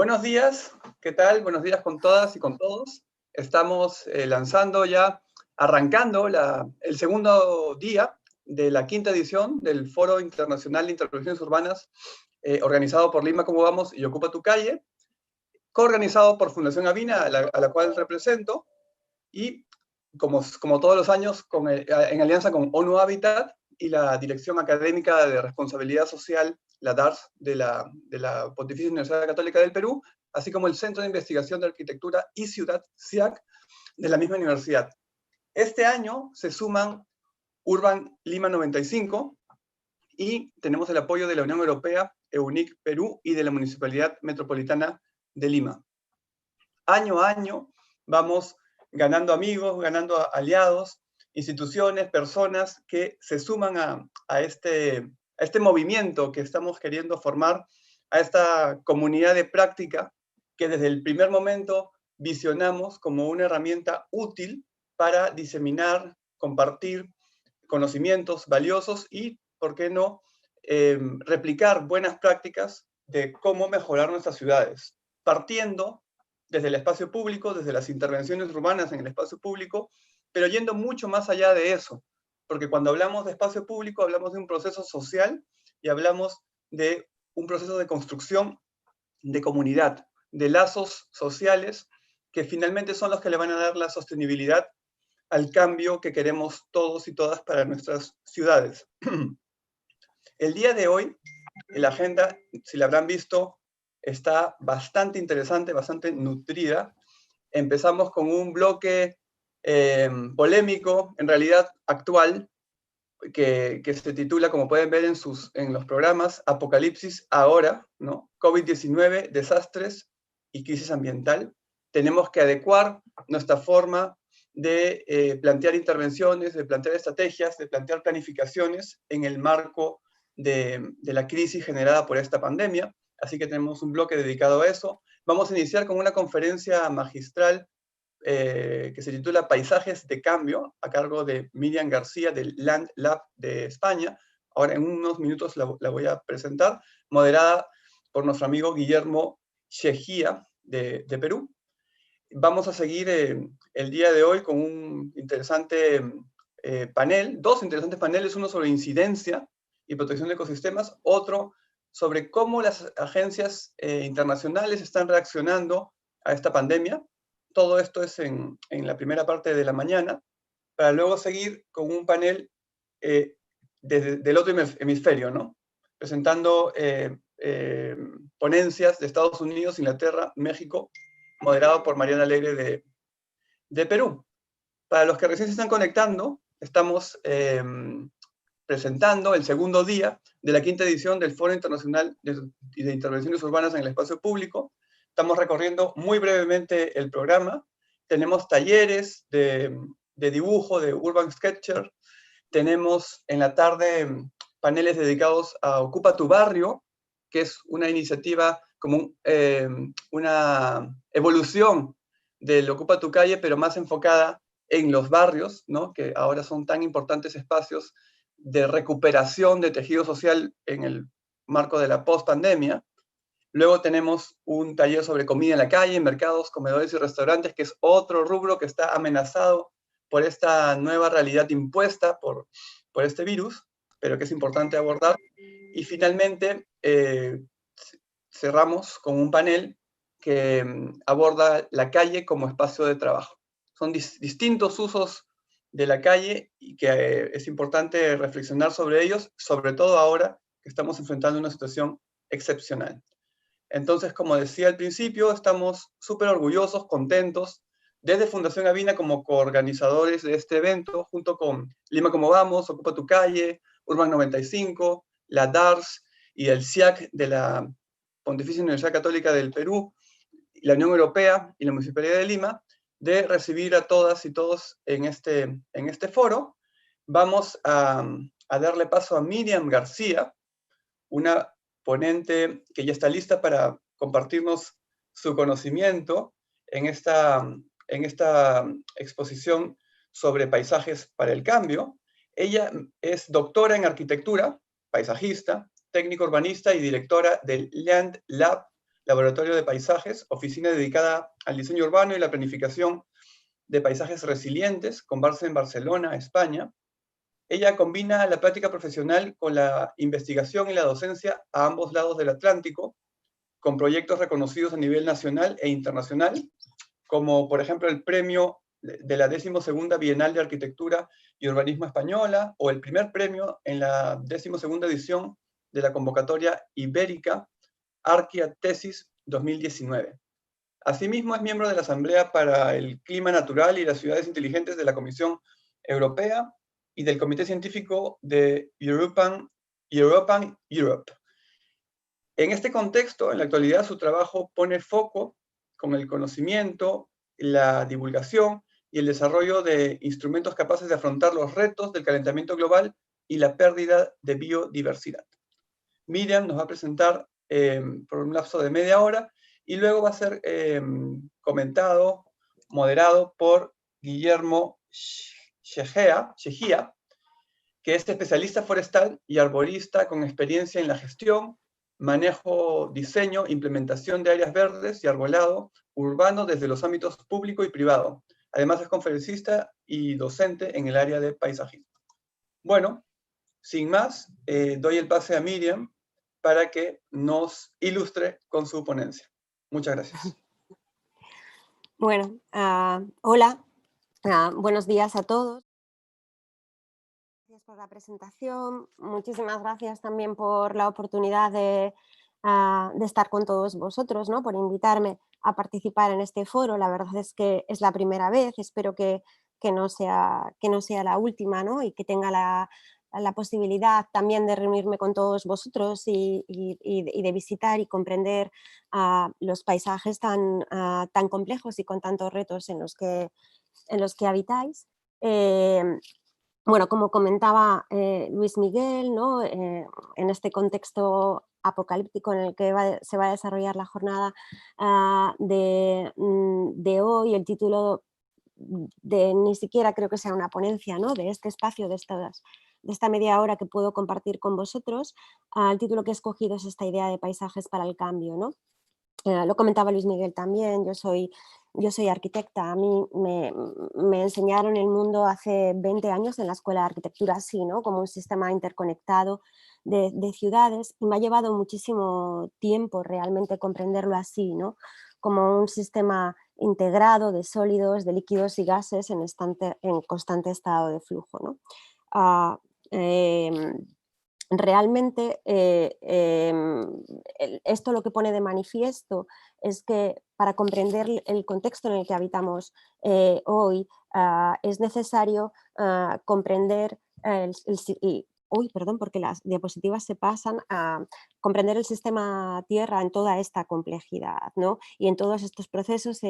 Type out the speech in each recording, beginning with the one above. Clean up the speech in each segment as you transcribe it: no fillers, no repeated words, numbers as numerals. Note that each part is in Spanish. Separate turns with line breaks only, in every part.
Buenos días, ¿qué tal? Buenos días con todas y con todos. Estamos lanzando ya, arrancando el segundo día de la quinta edición del Foro Internacional de Intervenciones Urbanas, organizado por Lima Como Vamos y Ocupa Tu Calle, coorganizado por Fundación Avina, a la cual represento, y como todos los años, en alianza con ONU Habitat y la Dirección Académica de Responsabilidad Social, la DARS, de la Pontificia Universidad Católica del Perú, así como el Centro de Investigación de Arquitectura y Ciudad, CIAC, de la misma universidad. Este año se suman Urban Lima 95 y tenemos el apoyo de la Unión Europea, EUNIC Perú y de la Municipalidad Metropolitana de Lima. Año a año vamos ganando amigos, ganando aliados, instituciones, personas que se suman a este movimiento que estamos queriendo formar, a esta comunidad de práctica que desde el primer momento visionamos como una herramienta útil para diseminar, compartir conocimientos valiosos y, ¿por qué no?, replicar buenas prácticas de cómo mejorar nuestras ciudades, partiendo desde el espacio público, desde las intervenciones urbanas en el espacio público, pero yendo mucho más allá de eso, porque cuando hablamos de espacio público hablamos de un proceso social y hablamos de un proceso de construcción de comunidad, de lazos sociales que finalmente son los que le van a dar la sostenibilidad al cambio que queremos todos y todas para nuestras ciudades. El día de hoy, la agenda, si la habrán visto, está bastante interesante, bastante nutrida. Empezamos con un bloque polémico, en realidad actual, que se titula, como pueden ver en los programas, Apocalipsis Ahora, ¿no? COVID-19, desastres y crisis ambiental. Tenemos que adecuar nuestra forma de plantear intervenciones, de plantear estrategias, de plantear planificaciones en el marco de la crisis generada por esta pandemia. Así que tenemos un bloque dedicado a eso. Vamos a iniciar con una conferencia magistral que se titula Paisajes de Cambio, a cargo de Miriam García del Land Lab de España. Ahora en unos minutos la voy a presentar, moderada por nuestro amigo Guillermo Chejía de Perú. Vamos a seguir el día de hoy con un interesante panel, dos interesantes paneles, uno sobre incidencia y protección de ecosistemas, otro sobre cómo las agencias internacionales están reaccionando a esta pandemia. Todo esto es en la primera parte de la mañana, para luego seguir con un panel del otro hemisferio, ¿no? Presentando ponencias de Estados Unidos, Inglaterra, México, moderado por Mariana Alegre de Perú. Para los que recién se están conectando, estamos presentando el segundo día de la quinta edición del Foro Internacional de Intervenciones Urbanas en el Espacio Público. Estamos recorriendo muy brevemente el programa. Tenemos talleres de dibujo, de Urban Sketcher. Tenemos en la tarde paneles dedicados a Ocupa tu Barrio, que es una iniciativa como una evolución del Ocupa tu Calle, pero más enfocada en los barrios, ¿no? Que ahora son tan importantes espacios de recuperación de tejido social en el marco de la post-pandemia. Luego tenemos un taller sobre comida en la calle, mercados, comedores y restaurantes, que es otro rubro que está amenazado por esta nueva realidad impuesta por este virus, pero que es importante abordar. Y finalmente, cerramos con un panel que aborda la calle como espacio de trabajo. Son distintos usos de la calle y que es importante reflexionar sobre ellos, sobre todo ahora que estamos enfrentando una situación excepcional. Entonces, como decía al principio, estamos súper orgullosos, contentos, desde Fundación Avina como coorganizadores de este evento, junto con Lima Como Vamos, Ocupa tu Calle, Urban 95, la DARS y el CIAC de la Pontificia Universidad Católica del Perú, la Unión Europea y la Municipalidad de Lima, de recibir a todas y todos en este foro. Vamos a darle paso a Miriam García, una ponente que ya está lista para compartirnos su conocimiento en esta exposición sobre paisajes para el cambio. Ella es doctora en arquitectura, paisajista, técnico urbanista y directora del Land Lab Laboratorio de Paisajes, oficina dedicada al diseño urbano y la planificación de paisajes resilientes, con base en Barcelona, España. Ella combina la práctica profesional con la investigación y la docencia a ambos lados del Atlántico, con proyectos reconocidos a nivel nacional e internacional, como por ejemplo el premio de la 12ª Bienal de Arquitectura y Urbanismo Española, o el primer premio en la 12ª edición de la convocatoria ibérica Arquia Tesis 2019. Asimismo, es miembro de la Asamblea para el Clima Natural y las Ciudades Inteligentes de la Comisión Europea y del Comité Científico de Europe. En este contexto, en la actualidad, su trabajo pone foco con el conocimiento, la divulgación y el desarrollo de instrumentos capaces de afrontar los retos del calentamiento global y la pérdida de biodiversidad. Miriam nos va a presentar por un lapso de media hora y luego va a ser comentado, moderado por Guillermo Chejía, que es especialista forestal y arborista con experiencia en la gestión, manejo, diseño, implementación de áreas verdes y arbolado urbano desde los ámbitos público y privado. Además es conferencista y docente en el área de paisajismo. Bueno, sin más, doy el pase a Miriam para que nos ilustre con su ponencia. Muchas gracias.
Bueno, hola, buenos días a todos. Gracias por la presentación. Muchísimas gracias también por la oportunidad de estar con todos vosotros, ¿no? Por invitarme a participar en este foro. La verdad es que es la primera vez, espero que no sea la última, ¿no? Y que tenga la posibilidad también de reunirme con todos vosotros y de visitar y comprender los paisajes tan complejos y con tantos retos en los que habitáis. Bueno, como comentaba Luis Miguel, ¿no? En este contexto apocalíptico en el que se va a desarrollar la jornada de hoy, el título ni siquiera creo que sea una ponencia, ¿no? De este espacio, de esta media hora que puedo compartir con vosotros, el título que he escogido es esta idea de paisajes para el cambio, ¿no? Lo comentaba Luis Miguel también, yo soy arquitecta, a mí me enseñaron el mundo hace 20 años en la Escuela de Arquitectura así, ¿no? Como un sistema interconectado de ciudades, y me ha llevado muchísimo tiempo realmente comprenderlo así, ¿no? Como un sistema integrado de sólidos, de líquidos y gases en constante estado de flujo, ¿no? Ah, em, Realmente esto lo que pone de manifiesto es que para comprender el contexto en el que habitamos hoy es necesario comprender uy, perdón, porque las diapositivas se pasan a comprender el sistema Tierra en toda esta complejidad, ¿no? Y en todos estos procesos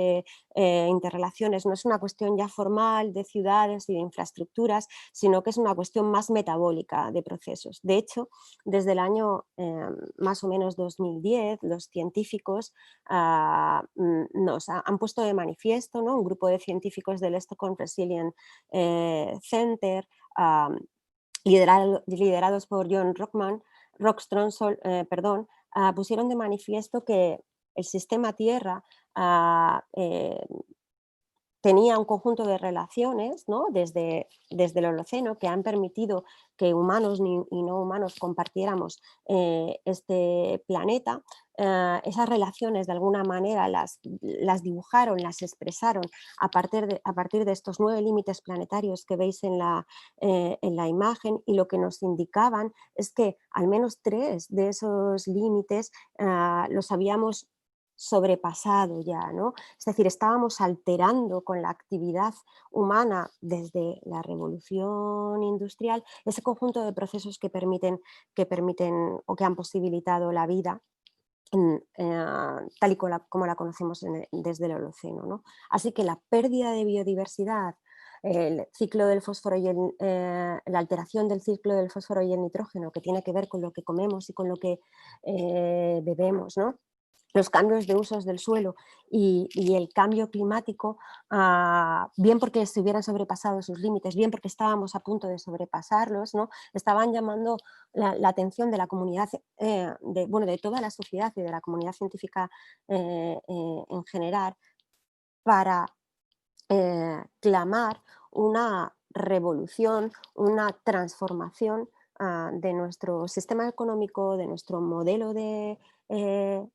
interrelaciones. No es una cuestión ya formal de ciudades y de infraestructuras, sino que es una cuestión más metabólica de procesos. De hecho, desde el año más o menos 2010, los científicos nos han puesto de manifiesto, ¿no? Un grupo de científicos del Stockholm Resilient Center, liderados por John Rockström, pusieron de manifiesto que el sistema Tierra tenía un conjunto de relaciones, ¿no? desde el Holoceno, que han permitido que humanos y no humanos compartiéramos este planeta. Esas relaciones de alguna manera las dibujaron, las expresaron a partir de estos 9 límites planetarios que veis en la imagen, y lo que nos indicaban es que al menos 3 de esos límites los habíamos sobrepasado ya, ¿no? Es decir, estábamos alterando con la actividad humana desde la revolución industrial ese conjunto de procesos que permiten o que han posibilitado la vida tal y como la conocemos desde el Holoceno, ¿no? Así que la pérdida de biodiversidad, el ciclo del fósforo y la alteración del ciclo del fósforo y el nitrógeno, que tiene que ver con lo que comemos y con lo que bebemos, ¿no? los cambios de usos del suelo y el cambio climático, bien porque se hubieran sobrepasado sus límites, bien porque estábamos a punto de sobrepasarlos, ¿no? Estaban llamando la atención de la comunidad, de toda la sociedad y de la comunidad científica en general, para clamar una revolución, una transformación de nuestro sistema económico, de nuestro modelo de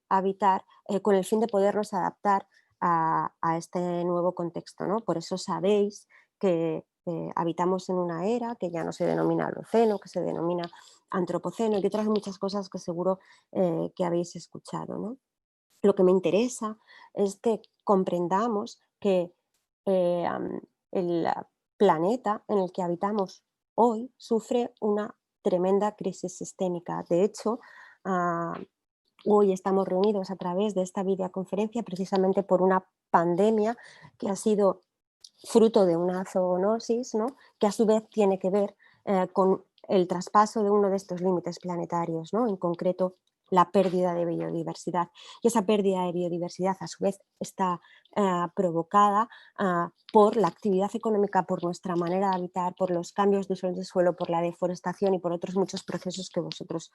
habitar, con el fin de podernos adaptar a este nuevo contexto, ¿no? Por eso sabéis que habitamos en una era que ya no se denomina Holoceno, que se denomina Antropoceno y otras muchas cosas que seguro que habéis escuchado, ¿no? Lo que me interesa es que comprendamos que el planeta en el que habitamos hoy sufre una tremenda crisis sistémica. De hecho, ah, hoy estamos reunidos a través de esta videoconferencia precisamente por una pandemia que ha sido fruto de una zoonosis, ¿no? Que a su vez tiene que ver con el traspaso de uno de estos límites planetarios, ¿no? En concreto la pérdida de biodiversidad. Y esa pérdida de biodiversidad a su vez está provocada por la actividad económica, por nuestra manera de habitar, por los cambios de uso del suelo, por la deforestación y por otros muchos procesos que vosotros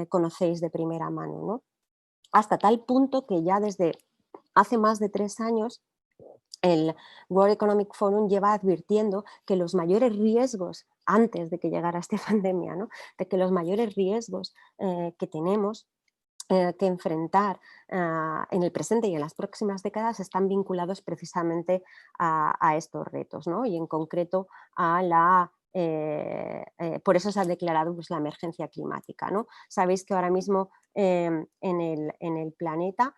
conocéis de primera mano, ¿no? Hasta tal punto que ya desde hace más de 3 años el World Economic Forum lleva advirtiendo que los mayores riesgos, antes de que llegara esta pandemia, ¿no? De que los mayores riesgos que tenemos que enfrentar en el presente y en las próximas décadas están vinculados precisamente a estos retos, ¿no? Y en concreto a la... por eso se ha declarado pues, la emergencia climática, ¿no? Sabéis que ahora mismo en el planeta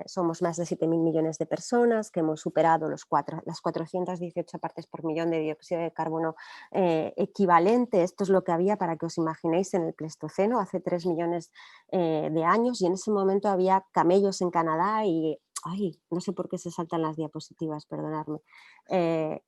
somos más de 7.000 millones de personas, que hemos superado las 418 partes por millón de dióxido de carbono equivalente. Esto es lo que había, para que os imaginéis, en el Pleistoceno, hace 3 millones de años, y en ese momento había camellos en Canadá y... Ay, no sé por qué se saltan las diapositivas, perdonadme. El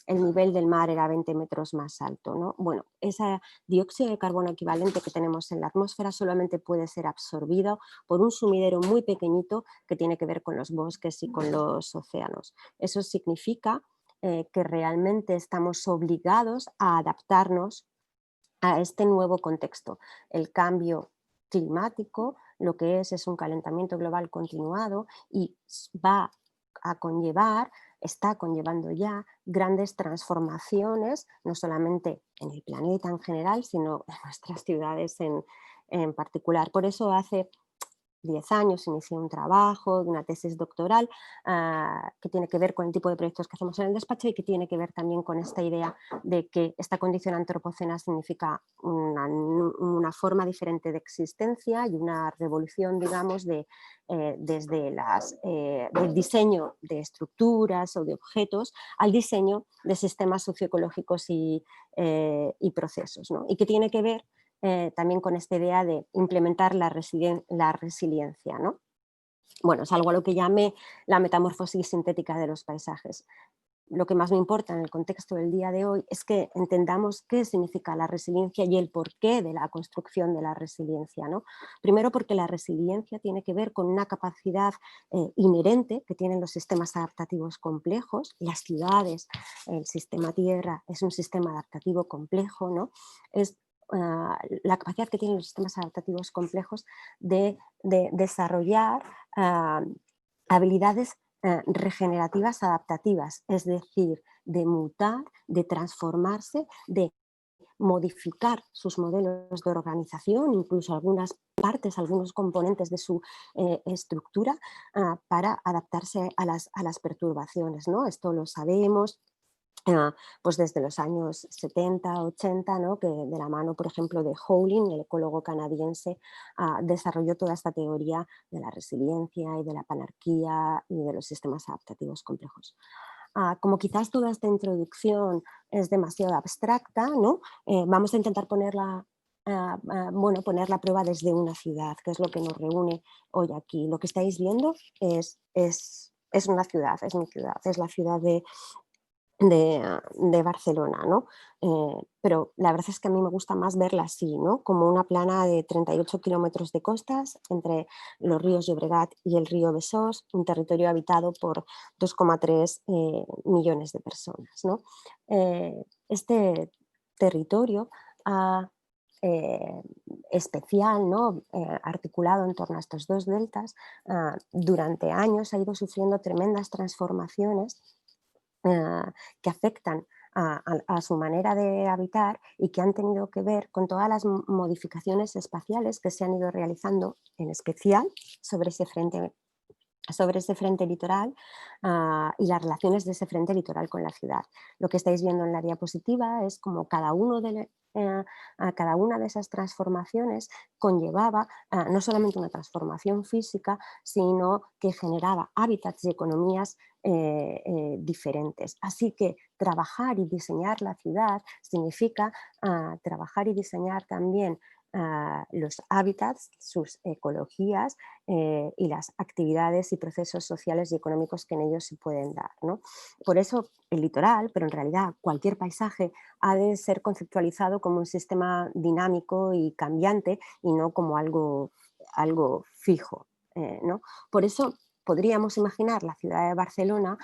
nivel del mar era 20 metros más alto, ¿no? Bueno, ese dióxido de carbono equivalente que tenemos en la atmósfera solamente puede ser absorbido por un sumidero muy pequeñito que tiene que ver con los bosques y con los océanos. Eso significa que realmente estamos obligados a adaptarnos a este nuevo contexto. El cambio climático lo que es un calentamiento global continuado y va a conllevar, está conllevando ya grandes transformaciones, no solamente en el planeta en general, sino en nuestras ciudades en particular. Por eso hace 10 años inicié un trabajo de una tesis doctoral que tiene que ver con el tipo de proyectos que hacemos en el despacho y que tiene que ver también con esta idea de que esta condición antropocena significa una forma diferente de existencia y una revolución, digamos, desde del diseño de estructuras o de objetos al diseño de sistemas socioecológicos y procesos, ¿no? Y que tiene que ver también con esta idea de implementar la resiliencia, ¿no? Bueno, es algo a lo que llamé la metamorfosis sintética de los paisajes. Lo que más me importa en el contexto del día de hoy es que entendamos qué significa la resiliencia y el porqué de la construcción de la resiliencia, ¿no? Primero porque la resiliencia tiene que ver con una capacidad inherente que tienen los sistemas adaptativos complejos. Las ciudades, el sistema tierra es un sistema adaptativo complejo, ¿no? Es la capacidad que tienen los sistemas adaptativos complejos de desarrollar habilidades regenerativas adaptativas, es decir, de mutar, de transformarse, de modificar sus modelos de organización, incluso algunas partes, algunos componentes de su estructura para adaptarse a las perturbaciones, ¿no? Esto lo sabemos pues desde los años 70, 80, ¿no? Que de la mano, por ejemplo, de Howling, el ecólogo canadiense, desarrolló toda esta teoría de la resiliencia y de la panarquía y de los sistemas adaptativos complejos. Como quizás toda esta introducción es demasiado abstracta, ¿no? Vamos a intentar ponerla a prueba desde una ciudad, que es lo que nos reúne hoy aquí. Lo que estáis viendo es una ciudad, es mi ciudad, es la ciudad de Barcelona, ¿no? Pero la verdad es que a mí me gusta más verla así, ¿no? Como una plana de 38 kilómetros de costas entre los ríos Llobregat y el río Besós, un territorio habitado por 2,3 millones de personas, ¿no? Este territorio ha, eh, especial, ¿no? Articulado en torno a estos dos deltas, durante años ha ido sufriendo tremendas transformaciones que afectan a su manera de habitar y que han tenido que ver con todas las modificaciones espaciales que se han ido realizando, en especial sobre ese frente litoral y las relaciones de ese frente litoral con la ciudad. Lo que estáis viendo en la diapositiva es como cada una de esas transformaciones conllevaba no solamente una transformación física, sino que generaba hábitats y economías diferentes. Así que trabajar y diseñar la ciudad significa trabajar y diseñar también los hábitats, sus ecologías y las actividades y procesos sociales y económicos que en ellos se pueden dar, ¿no? Por eso el litoral, pero en realidad cualquier paisaje, ha de ser conceptualizado como un sistema dinámico y cambiante y no como algo fijo, ¿no? Por eso podríamos imaginar la ciudad de Barcelona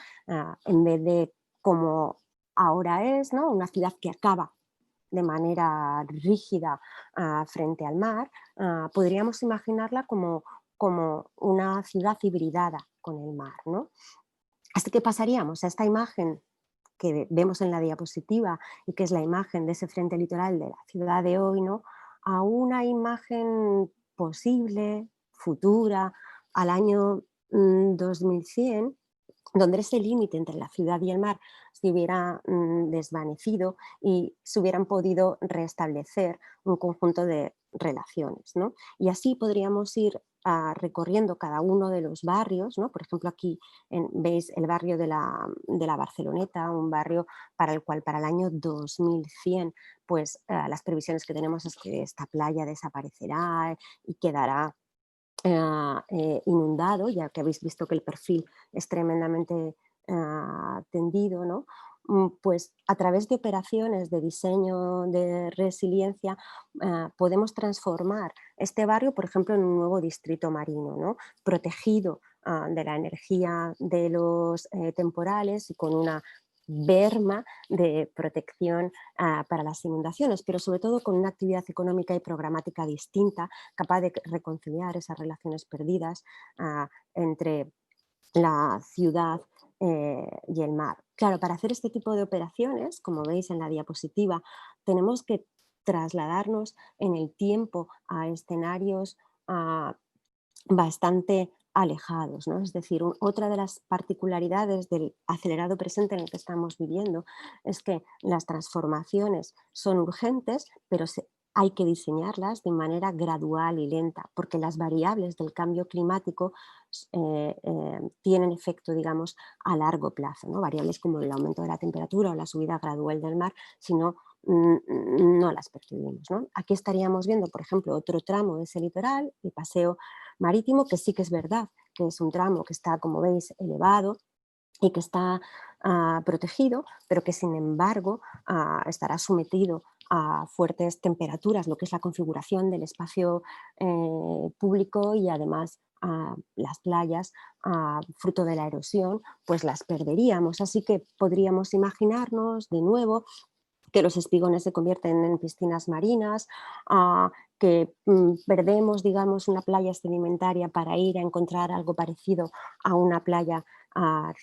en vez de como ahora es, ¿no? Una ciudad que acaba de manera rígida frente al mar, podríamos imaginarla como una ciudad hibridada con el mar, ¿no? Así que pasaríamos a esta imagen que vemos en la diapositiva y que es la imagen de ese frente litoral de la ciudad de hoy, ¿no? A una imagen posible, futura, al año 2100, donde ese límite entre la ciudad y el mar se hubiera desvanecido y se hubieran podido restablecer un conjunto de relaciones, ¿no? Y así podríamos ir recorriendo cada uno de los barrios, ¿no? Por ejemplo, aquí veis el barrio de la Barceloneta, un barrio para el cual para el año 2100 pues las previsiones que tenemos es que esta playa desaparecerá y quedará inundado, ya que habéis visto que el perfil es tremendamente tendido, ¿no? Pues a través de operaciones de diseño de resiliencia podemos transformar este barrio, por ejemplo, en un nuevo distrito marino, ¿no? Protegido de la energía de los temporales y con una berma de protección para las inundaciones, pero sobre todo con una actividad económica y programática distinta, capaz de reconciliar esas relaciones perdidas entre la ciudad y el mar. Claro, para hacer este tipo de operaciones, como veis en la diapositiva, tenemos que trasladarnos en el tiempo a escenarios ah, bastante alejados, ¿no? Es decir, otra de las particularidades del acelerado presente en el que estamos viviendo es que las transformaciones son urgentes, pero hay que diseñarlas de manera gradual y lenta, porque las variables del cambio climático tienen efecto, digamos, a largo plazo, ¿no? Variables como el aumento de la temperatura o la subida gradual del mar, sino no las percibimos, ¿no? Aquí estaríamos viendo, por ejemplo, otro tramo de ese litoral, el paseo marítimo, que sí que es verdad que es un tramo que está, como veis, elevado y que está protegido, pero que sin embargo estará sometido a fuertes temperaturas, lo que es la configuración del espacio público y además las playas, fruto de la erosión, pues las perderíamos. Así que podríamos imaginarnos de nuevo que los espigones se convierten en piscinas marinas, que perdemos, digamos, una playa sedimentaria para ir a encontrar algo parecido a una playa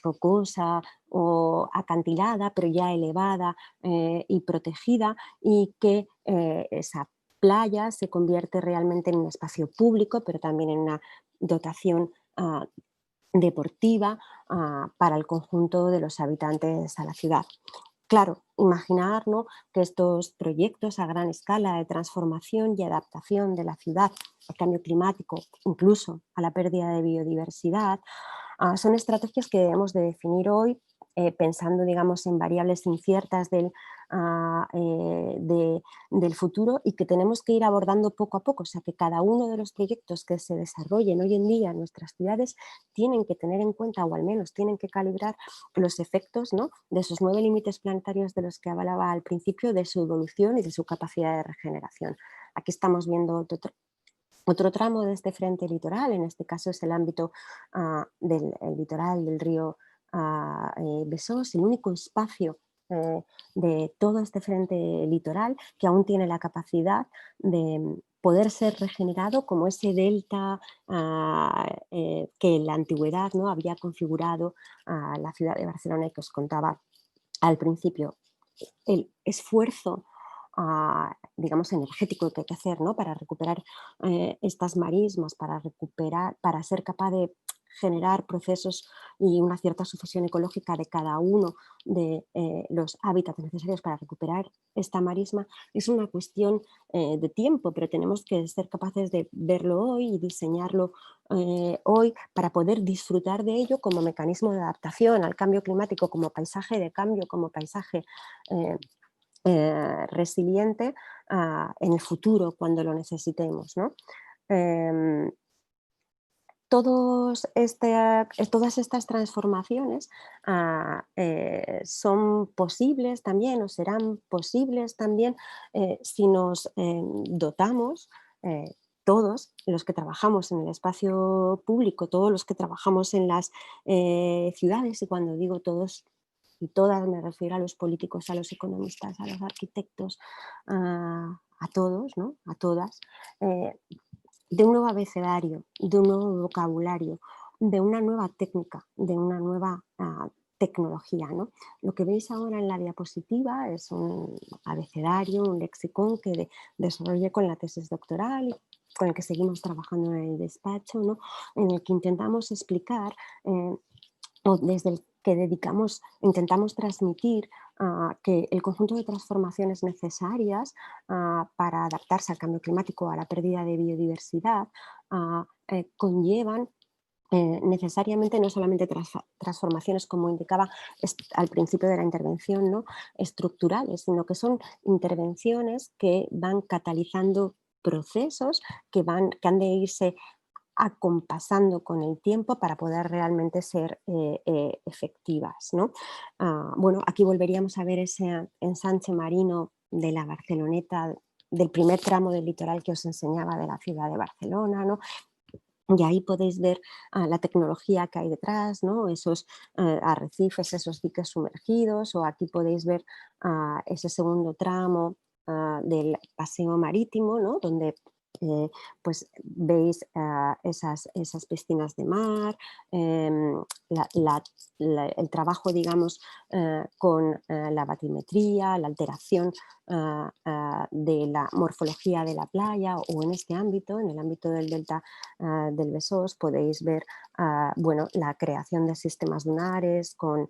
rocosa o acantilada, pero ya elevada y protegida, y que esa playa se convierte realmente en un espacio público, pero también en una dotación deportiva para el conjunto de los habitantes a la ciudad. Claro, imaginar, ¿no?, que estos proyectos a gran escala de transformación y adaptación de la ciudad al cambio climático, incluso a la pérdida de biodiversidad, son estrategias que debemos de definir hoy pensando, digamos, en variables inciertas del futuro y que tenemos que ir abordando poco a poco. O sea, que cada uno de los proyectos que se desarrollen hoy en día en nuestras ciudades tienen que tener en cuenta, o al menos tienen que calibrar los efectos, ¿no?, de esos 9 límites planetarios de los que hablaba al principio, de su evolución y de su capacidad de regeneración. Aquí estamos viendo otro tramo de este frente litoral, en este caso es el ámbito del el litoral del río Besós, el único espacio de todo este frente litoral que aún tiene la capacidad de poder ser regenerado como ese delta que en la antigüedad, ¿no?, había configurado la ciudad de Barcelona y que os contaba al principio. El esfuerzo, digamos, energético que hay que hacer, ¿no?, para recuperar estas marismas, para ser capaz de generar procesos y una cierta sucesión ecológica de cada uno de los hábitats necesarios para recuperar esta marisma, es una cuestión de tiempo, pero tenemos que ser capaces de verlo hoy y diseñarlo hoy para poder disfrutar de ello como mecanismo de adaptación al cambio climático, como paisaje de cambio, como paisaje eh, resiliente en el futuro cuando lo necesitemos, ¿no? Em, todas estas transformaciones son posibles también o serán posibles también si nos dotamos, todos los que trabajamos en el espacio público, todos los que trabajamos en las ciudades, y cuando digo todos y todas me refiero a los políticos, a los economistas, a los arquitectos, a todos, ¿no?, a todas, eh, de un nuevo abecedario, de un nuevo vocabulario, de una nueva técnica, de una nueva tecnología, ¿no? Lo que veis ahora en la diapositiva es un abecedario, un lexicón que desarrollé con la tesis doctoral y con el que seguimos trabajando en el despacho, ¿no?, en el que intentamos explicar o desde el que intentamos transmitir que el conjunto de transformaciones necesarias para adaptarse al cambio climático, a la pérdida de biodiversidad, conllevan necesariamente no solamente transformaciones, como indicaba al principio de la intervención, ¿no?, estructurales, sino que son intervenciones que van catalizando procesos que han de irse acompasando con el tiempo para poder realmente ser efectivas, ¿no? Bueno, aquí volveríamos a ver ese ensanche marino de la Barceloneta, del primer tramo del litoral que os enseñaba de la ciudad de Barcelona, ¿no? Y ahí podéis ver la tecnología que hay detrás, ¿no?, esos arrecifes, esos diques sumergidos, o aquí podéis ver ese segundo tramo del paseo marítimo, ¿no?, donde pues veis esas piscinas de mar, el trabajo, digamos, con la batimetría, la alteración de la morfología de la playa, o en este ámbito, en el ámbito del delta del Besós, podéis ver bueno, la creación de sistemas dunares con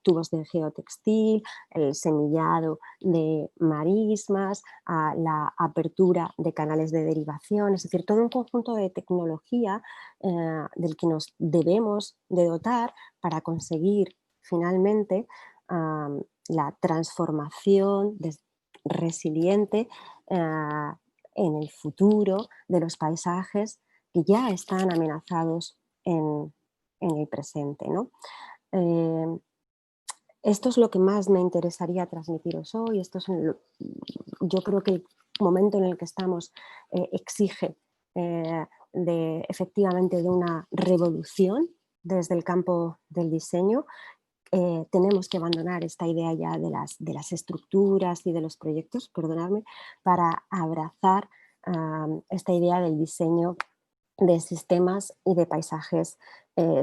tubos de geotextil, el semillado de marismas, la apertura de canales de derivación, es decir, todo un conjunto de tecnología del que nos debemos de dotar para conseguir finalmente la transformación resiliente en el futuro de los paisajes que ya están amenazados en el presente, ¿no? Eh, Esto es lo que más me interesaría transmitiros hoy. Yo creo que el momento en el que estamos exige efectivamente de una revolución desde el campo del diseño. Tenemos que abandonar esta idea ya de las estructuras y de los proyectos, perdonadme, para abrazar esta idea del diseño de sistemas y de paisajes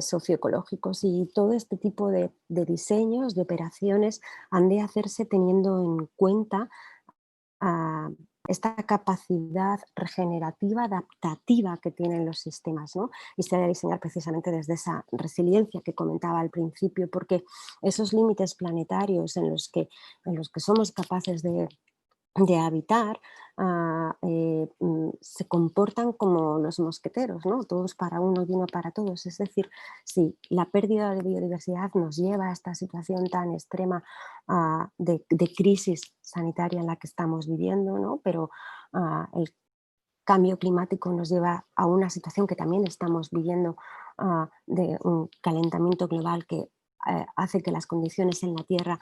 socioecológicos, y todo este tipo de diseños, de operaciones, han de hacerse teniendo en cuenta a esta capacidad regenerativa, adaptativa que tienen los sistemas, ¿no? Y se ha de diseñar precisamente desde esa resiliencia que comentaba al principio, porque esos límites planetarios en los que somos capaces de de habitar, se comportan como los mosqueteros, ¿no? Todos para uno y uno para todos. Es decir, si la pérdida de biodiversidad nos lleva a esta situación tan extrema de crisis sanitaria en la que estamos viviendo, ¿no? Pero el cambio climático nos lleva a una situación que también estamos viviendo, de un calentamiento global que hace que las condiciones en la Tierra,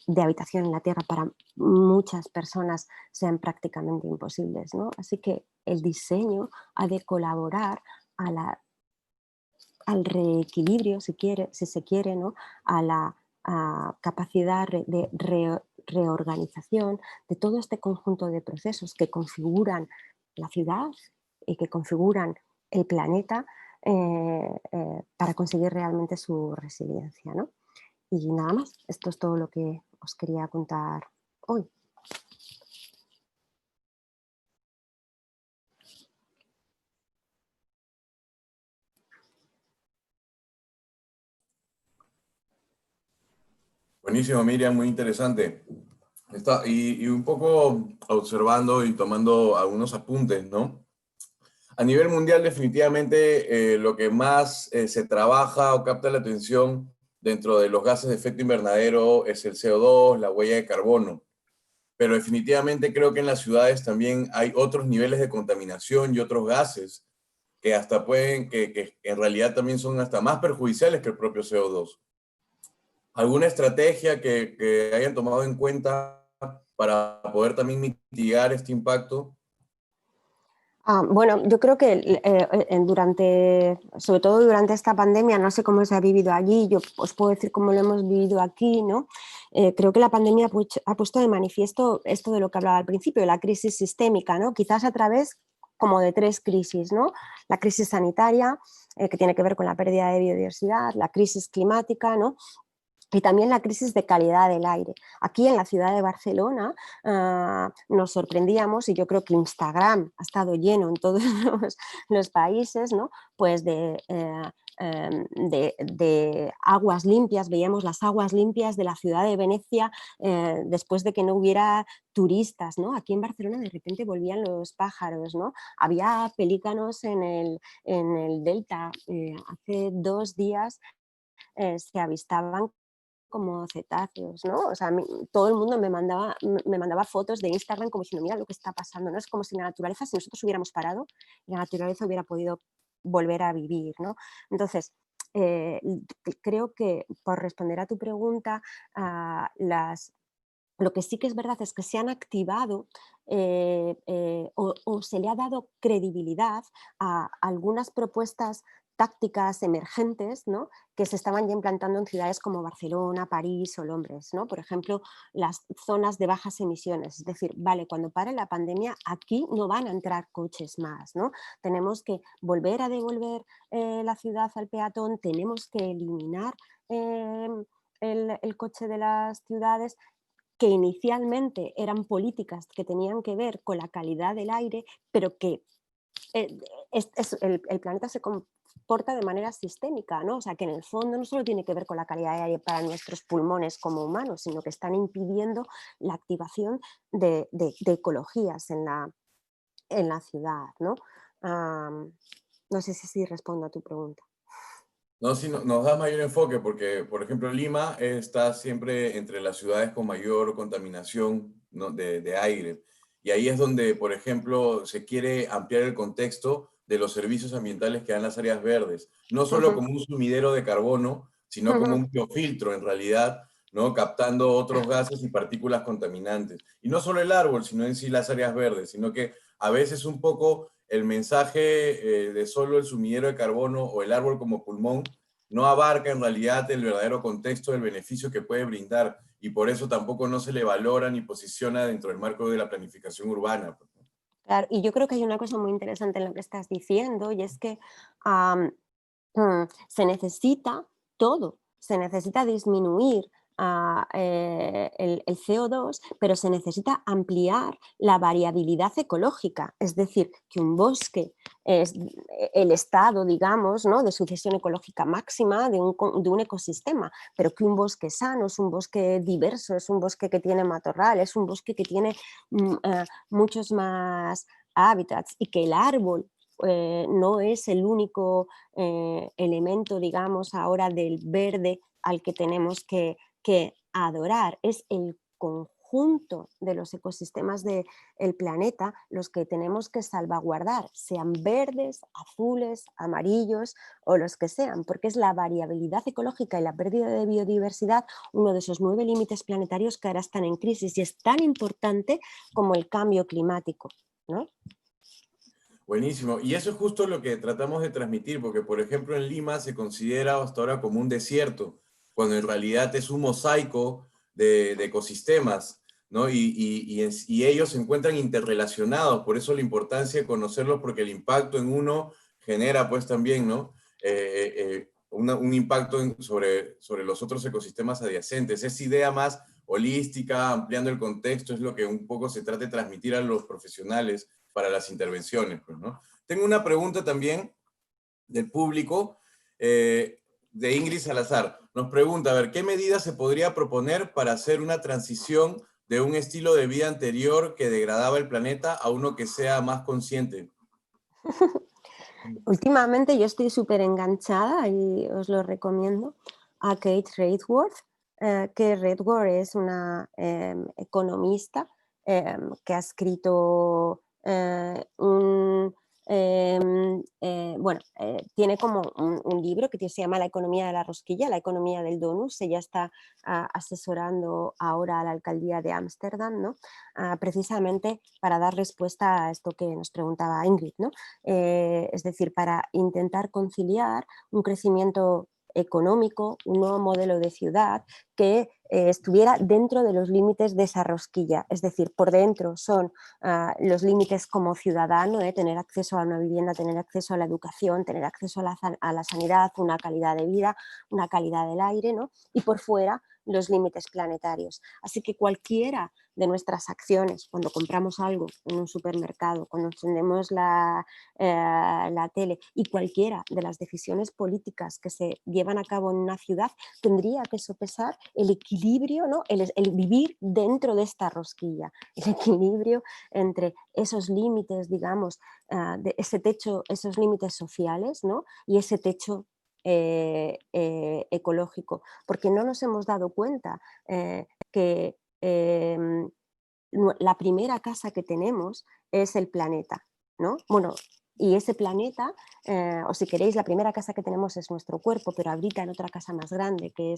de habitación en la Tierra para muchas personas sean prácticamente imposibles, ¿no? Así que el diseño ha de colaborar a al reequilibrio, si se quiere, ¿no? A la capacidad de reorganización de todo este conjunto de procesos que configuran la ciudad y que configuran el planeta, para conseguir realmente su resiliencia, ¿no? Y nada más, esto es todo lo que os quería contar hoy.
Buenísimo, Miriam, muy interesante. Y un poco observando y tomando algunos apuntes, ¿no? A nivel mundial, definitivamente, lo que más se trabaja o capta la atención dentro de los gases de efecto invernadero es el CO2, la huella de carbono. Pero definitivamente creo que en las ciudades también hay otros niveles de contaminación y otros gases que hasta que en realidad también son hasta más perjudiciales que el propio CO2. ¿Alguna estrategia que hayan tomado en cuenta para poder también mitigar este impacto?
Bueno, yo creo que sobre todo durante esta pandemia, no sé cómo se ha vivido allí, yo os puedo decir cómo lo hemos vivido aquí, ¿no? Creo que la pandemia ha puesto de manifiesto esto de lo que hablaba al principio, la crisis sistémica, ¿no? Quizás a través como de tres crisis, ¿no? La crisis sanitaria, que tiene que ver con la pérdida de biodiversidad, la crisis climática, ¿no? Y también la crisis de calidad del aire. Aquí en la ciudad de Barcelona nos sorprendíamos, y yo creo que Instagram ha estado lleno en todos los países, ¿no? Pues de aguas limpias, veíamos las aguas limpias de la ciudad de Venecia, después de que no hubiera turistas, ¿no? Aquí en Barcelona de repente volvían los pájaros, ¿no? Había pelícanos en el delta. Hace 2 días se avistaban como cetáceos, ¿no? O sea, todo el mundo me mandaba fotos de Instagram como diciendo, mira lo que está pasando, ¿no? Es como si la naturaleza, si nosotros hubiéramos parado, la naturaleza hubiera podido volver a vivir, ¿no? Entonces, eh, creo que por responder a tu pregunta, lo que sí que es verdad es que se han activado, o se le ha dado credibilidad a algunas propuestas tácticas emergentes, ¿no? Que se estaban ya implantando en ciudades como Barcelona, París o Londres, ¿no? Por ejemplo, las zonas de bajas emisiones. Es decir, vale, cuando pare la pandemia, aquí no van a entrar coches más, ¿no? Tenemos que volver a devolver la ciudad al peatón, tenemos que eliminar el coche de las ciudades, que inicialmente eran políticas que tenían que ver con la calidad del aire, pero que eh, el planeta se comporta de manera sistémica, ¿no? O sea, que en el fondo no solo tiene que ver con la calidad de aire para nuestros pulmones como humanos, sino que están impidiendo la activación de ecologías en la ciudad, ¿no? No sé si respondo a tu pregunta.
No, sí, nos da mayor enfoque porque, por ejemplo, Lima está siempre entre las ciudades con mayor contaminación, ¿no? de aire. Y ahí es donde, por ejemplo, se quiere ampliar el contexto de los servicios ambientales que dan las áreas verdes. No solo
Ujú,
como un sumidero de carbono, sino como
ujú.
un biofiltro en realidad, ¿no? Captando otros gases y partículas contaminantes. Y no solo el árbol, sino en sí las áreas verdes, sino que a veces un poco el mensaje de solo el sumidero de carbono o el árbol como pulmón no abarca en realidad el verdadero contexto del beneficio que puede brindar y por eso tampoco no se le valora ni posiciona dentro del marco de la planificación urbana.
Claro, y yo creo que hay una cosa muy interesante en lo que estás diciendo, y es que se necesita todo, se necesita disminuir el CO2, pero se necesita ampliar la variabilidad ecológica, es decir, que un bosque es el estado, digamos, ¿no?, de sucesión ecológica máxima de un ecosistema, pero que un bosque sano es un bosque diverso, es un bosque que tiene matorral, es un bosque que tiene muchos más hábitats, y que el árbol no es el único elemento, digamos, ahora del verde al que tenemos que adorar, es el conjunto de los ecosistemas del planeta los que tenemos que salvaguardar, sean verdes, azules, amarillos o los que sean, porque es la variabilidad ecológica y la pérdida de biodiversidad uno de esos 9 límites planetarios que ahora están en crisis, y es tan importante como el cambio climático, ¿no?
Buenísimo. Y eso es justo lo que tratamos de transmitir, porque por ejemplo en Lima se considera hasta ahora como un desierto, cuando en realidad es un mosaico de ecosistemas, ¿no? Y ellos se encuentran interrelacionados, por eso la importancia de conocerlos, porque el impacto en uno genera pues también, ¿no? Un impacto sobre los otros ecosistemas adyacentes. Esa idea más holística, ampliando el contexto, es lo que un poco se trata de transmitir a los profesionales para las intervenciones, pues, ¿no? Tengo una pregunta también del público, de Ingrid Salazar. Nos pregunta, a ver, ¿qué medidas se podría proponer para hacer una transición de un estilo de vida anterior que degradaba el planeta a uno que sea más consciente?
Últimamente yo estoy súper enganchada, y os lo recomiendo, a Kate Raworth. Que Raworth es una economista que ha escrito tiene como un libro que se llama La economía de la rosquilla, la economía del donus. Ella está asesorando ahora a la alcaldía de Ámsterdam, ¿no? Precisamente para dar respuesta a esto que nos preguntaba Ingrid, ¿no? Es decir, para intentar conciliar un crecimiento económico, un nuevo modelo de ciudad que estuviera dentro de los límites de esa rosquilla. Es decir, por dentro son los límites como ciudadano, tener acceso a una vivienda, tener acceso a la educación, tener acceso a la sanidad, una calidad de vida, una calidad del aire, ¿no? Y por fuera los límites planetarios. Así que cualquiera de nuestras acciones, cuando compramos algo en un supermercado, cuando encendemos la tele, y cualquiera de las decisiones políticas que se llevan a cabo en una ciudad, tendría que sopesar el equilibrio, ¿no? el vivir dentro de esta rosquilla, el equilibrio entre esos límites, digamos, de ese techo, esos límites sociales, ¿no? Y ese techo ecológico, porque no nos hemos dado cuenta que la primera casa que tenemos es el planeta, ¿no? Bueno, y ese planeta, o si queréis, la primera casa que tenemos es nuestro cuerpo, pero habita en otra casa más grande que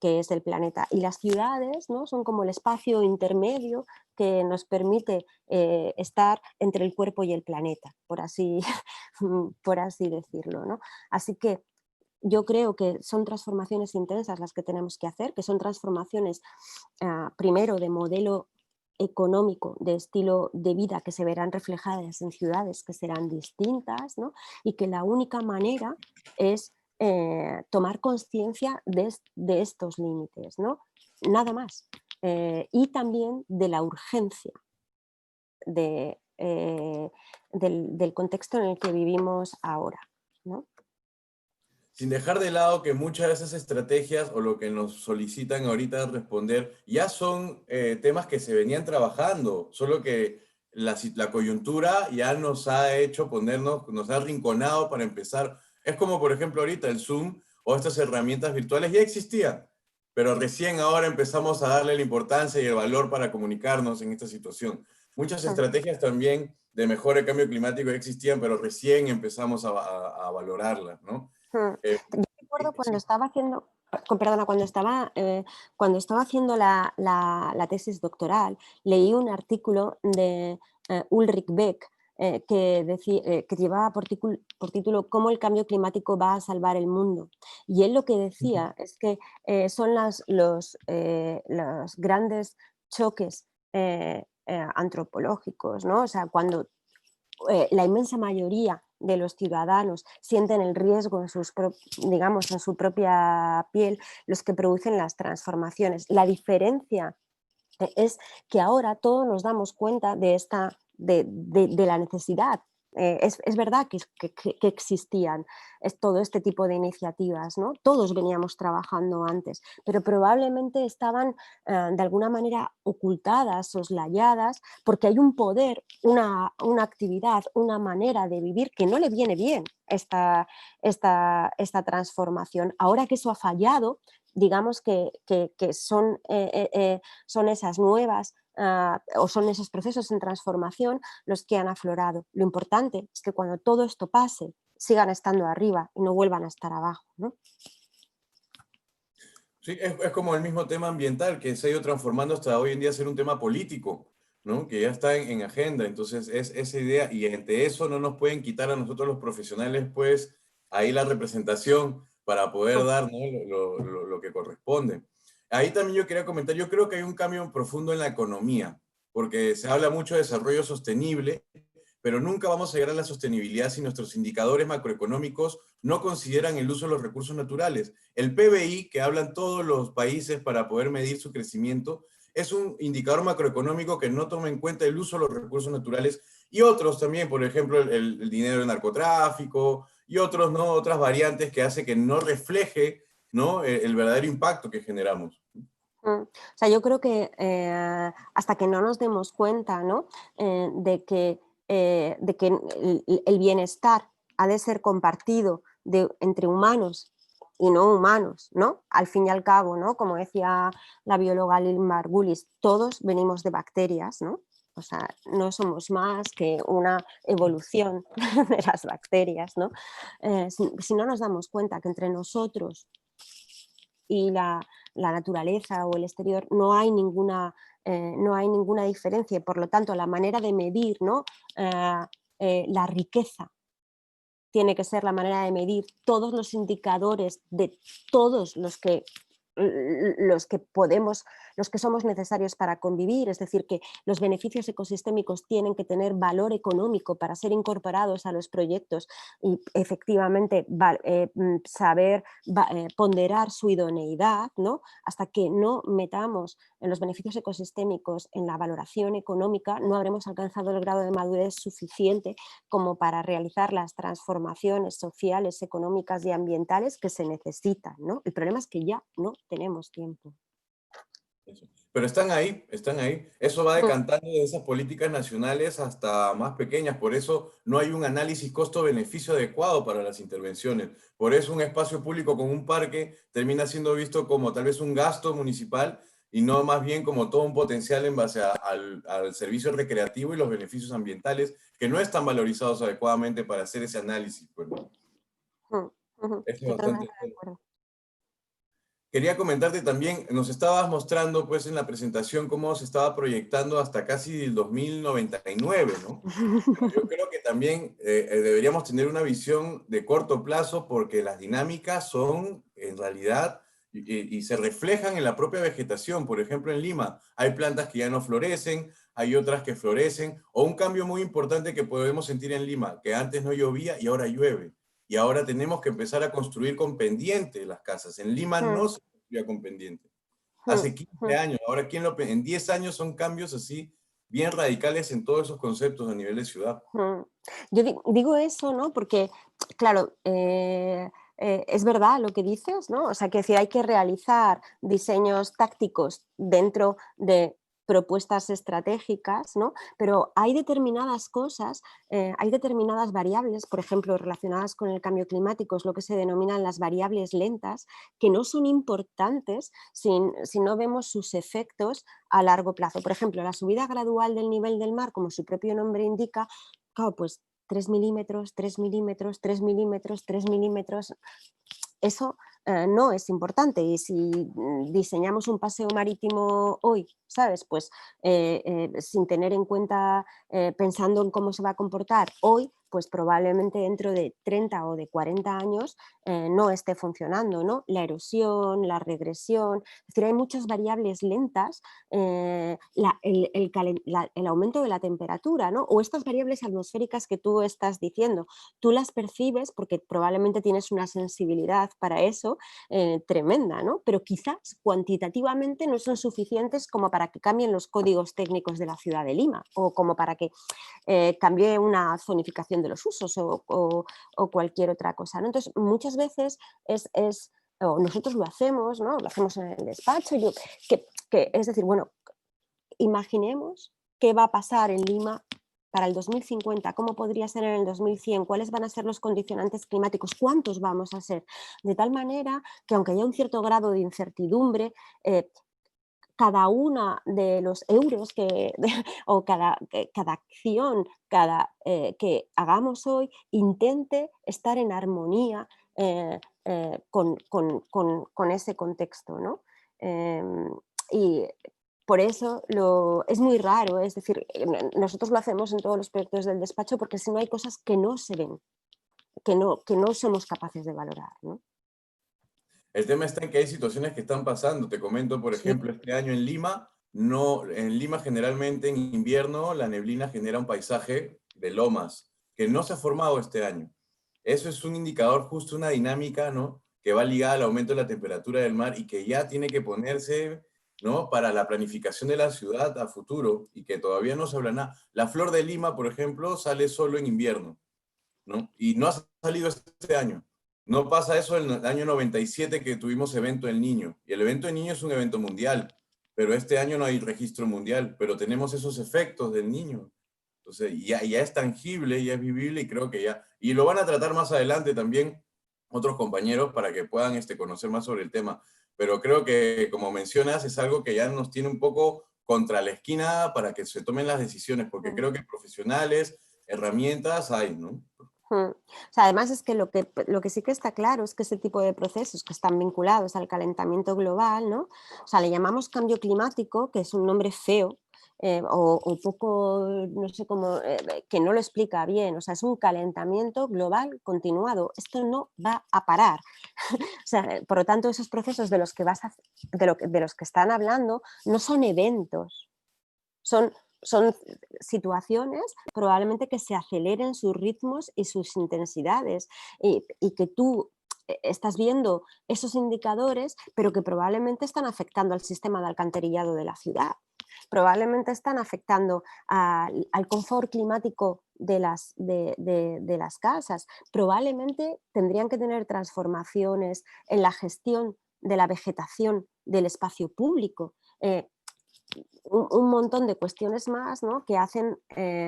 es el planeta. Y las ciudades, ¿no?, son como el espacio intermedio que nos permite estar entre el cuerpo y el planeta, por así, por así decirlo, ¿no? Así que yo creo que son transformaciones intensas las que tenemos que hacer, que son transformaciones primero de modelo económico, de estilo de vida, que se verán reflejadas en ciudades que serán distintas, ¿no? Y que la única manera es tomar conciencia de estos límites, ¿no? Nada más. Y también de la urgencia del contexto en el que vivimos ahora, ¿no?
Sin dejar de lado que muchas de esas estrategias o lo que nos solicitan ahorita responder ya son temas que se venían trabajando, solo que la coyuntura ya nos ha hecho ponernos, nos ha arrinconado para empezar. Es como, por ejemplo, ahorita el Zoom o estas herramientas virtuales ya existían, pero recién ahora empezamos a darle la importancia y el valor para comunicarnos en esta situación. Muchas estrategias también de mejora del cambio climático ya existían, pero recién empezamos a valorarlas, ¿no?
Yo recuerdo cuando
Sí.
estaba haciendo, perdona, cuando estaba haciendo la tesis doctoral, leí un artículo de Ulrich Beck que llevaba por título ¿Cómo el cambio climático va a salvar el mundo? Y él lo que decía es que son los grandes choques antropológicos, ¿no? O sea, cuando la inmensa mayoría de los ciudadanos, sienten el riesgo digamos, en su propia piel, los que producen las transformaciones. La diferencia es que ahora todos nos damos cuenta de la necesidad. Es verdad que existían todo este tipo de iniciativas, ¿no? Todos veníamos trabajando antes, pero probablemente estaban de alguna manera ocultadas, soslayadas, porque hay un poder, una actividad, una manera de vivir que no le viene bien esta transformación. Ahora que eso ha fallado, digamos que son esas nuevas o son esos procesos en transformación los que han aflorado. Lo importante es que cuando todo esto pase, sigan estando arriba y no vuelvan a estar abajo, ¿no?
Sí, es como el mismo tema ambiental que se ha ido transformando hasta hoy en día a ser un tema político, ¿no? Que ya está en agenda. Entonces, es esa idea, y ante eso no nos pueden quitar a nosotros los profesionales, pues, ahí la representación para poder dar, ¿no? Lo que corresponde. Ahí también yo quería comentar, yo creo que hay un cambio profundo en la economía, porque se habla mucho de desarrollo sostenible, pero nunca vamos a llegar a la sostenibilidad si nuestros indicadores macroeconómicos no consideran el uso de los recursos naturales. El PBI, que hablan todos los países para poder medir su crecimiento, es un indicador macroeconómico que no toma en cuenta el uso de los recursos naturales y otros también, por ejemplo, el dinero del narcotráfico y otros, ¿no? Otras variantes que hace que no refleje, ¿no? El verdadero impacto que generamos.
O sea, yo creo que hasta que no nos demos cuenta, ¿no? De que el bienestar ha de ser compartido entre humanos y no humanos, ¿no? Al fin y al cabo, ¿no? Como decía la bióloga Lynn Margulis, todos venimos de bacterias, ¿no? O sea, no somos más que una evolución de las bacterias, ¿no? Si no nos damos cuenta que entre nosotros y la naturaleza o el exterior no hay ninguna diferencia, y por lo tanto la manera de medir, ¿no? La riqueza tiene que ser la manera de medir todos los indicadores de todos los que somos necesarios para convivir, es decir, que los beneficios ecosistémicos tienen que tener valor económico para ser incorporados a los proyectos y efectivamente saber ponderar su idoneidad, ¿no? Hasta que no metamos en los beneficios ecosistémicos en la valoración económica, no habremos alcanzado el grado de madurez suficiente como para realizar las transformaciones sociales, económicas y ambientales que se necesitan, ¿no? El problema es que ya no tenemos tiempo.
Pero están ahí, están ahí. Eso va decantando de esas políticas nacionales hasta más pequeñas. Por eso no hay un análisis costo-beneficio adecuado para las intervenciones. Por eso un espacio público como un parque termina siendo visto como tal vez un gasto municipal y no más bien como todo un potencial en base al servicio recreativo y los beneficios ambientales que no están valorizados adecuadamente para hacer ese análisis. Pues, ¿no? Eso es bastante.
Totalmente de acuerdo.
Quería comentarte también, nos estabas mostrando pues en la presentación cómo se estaba proyectando hasta casi el 2099, ¿no? Pero yo creo que también deberíamos tener una visión de corto plazo porque las dinámicas son en realidad y se reflejan en la propia vegetación. Por ejemplo, en Lima hay plantas que ya no florecen, hay otras que florecen, o un cambio muy importante que podemos sentir en Lima, que antes no llovía y ahora llueve. Y ahora tenemos que empezar a construir con pendiente las casas. En Lima no se construía con pendiente. Hace 15 años, ahora en 10 años son cambios así bien radicales en todos esos conceptos a nivel de ciudad.
Yo digo eso, ¿no? Porque, claro, es verdad lo que dices, ¿no? O sea, que hay que realizar diseños tácticos dentro de propuestas estratégicas, ¿no? Pero hay determinadas cosas, hay determinadas variables, por ejemplo, relacionadas con el cambio climático, es lo que se denominan las variables lentas, que no son importantes si no vemos sus efectos a largo plazo. Por ejemplo, la subida gradual del nivel del mar, como su propio nombre indica, claro, pues 3 milímetros, 3 milímetros, 3 milímetros, 3 milímetros, eso no es importante. Y si diseñamos un paseo marítimo hoy, ¿sabes? Pues sin tener en cuenta, pensando en cómo se va a comportar hoy, pues probablemente dentro de 30 o de 40 años no esté funcionando, ¿no? La erosión, la regresión, es decir, hay muchas variables lentas, el aumento de la temperatura, ¿no? O estas variables atmosféricas que tú estás diciendo, tú las percibes porque probablemente tienes una sensibilidad para eso tremenda, ¿no? Pero quizás cuantitativamente no son suficientes como para que cambien los códigos técnicos de la ciudad de Lima o como para que cambie una zonificación de los usos o cualquier otra cosa, ¿no? Entonces, muchas veces o nosotros lo hacemos, ¿no? Lo hacemos en el despacho, es decir, bueno, imaginemos qué va a pasar en Lima para el 2050, cómo podría ser en el 2100, cuáles van a ser los condicionantes climáticos, cuántos vamos a ser, de tal manera que aunque haya un cierto grado de incertidumbre, cada uno de los euros o cada acción que hagamos hoy intente estar en armonía con ese contexto, ¿no? Y por eso es muy raro, es decir, nosotros lo hacemos en todos los proyectos del despacho porque si no hay cosas que no se ven, que no somos capaces de valorar, ¿no?
El tema está en que hay situaciones que están pasando. Te comento, por
Sí.
ejemplo, este año en Lima, no, en Lima generalmente en invierno la neblina genera un paisaje de lomas que no se ha formado este año. Eso es un indicador, justo una dinámica, ¿no? Que va ligada al aumento de la temperatura del mar y que ya tiene que ponerse, ¿no? Para la planificación de la ciudad a futuro y que todavía no se habla nada. La flor de Lima, por ejemplo, sale solo en invierno, ¿no? Y no ha salido este año. No pasa eso en el año 97 que tuvimos evento del Niño. Y el evento del Niño es un evento mundial, pero este año no hay registro mundial, pero tenemos esos efectos del Niño. Entonces, ya es tangible, ya es vivible y creo que ya... Y lo van a tratar más adelante también otros compañeros para que puedan conocer más sobre el tema. Pero creo que, como mencionas, es algo que ya nos tiene un poco contra la esquina para que se tomen las decisiones, porque creo que profesionales, herramientas hay, ¿no?
O sea, además es que lo que sí que está claro es que ese tipo de procesos que están vinculados al calentamiento global, ¿no? O sea, le llamamos cambio climático, que es un nombre feo, o poco, no sé cómo, que no lo explica bien. O sea, es un calentamiento global continuado. Esto no va a parar. O sea, por lo tanto, esos procesos de los que de los que están hablando no son eventos, son situaciones probablemente que se aceleren sus ritmos y sus intensidades y que tú estás viendo esos indicadores, pero que probablemente están afectando al sistema de alcantarillado de la ciudad, probablemente están afectando al confort climático de las casas, probablemente tendrían que tener transformaciones en la gestión de la vegetación del espacio público. Un montón de cuestiones más, ¿no? Que hacen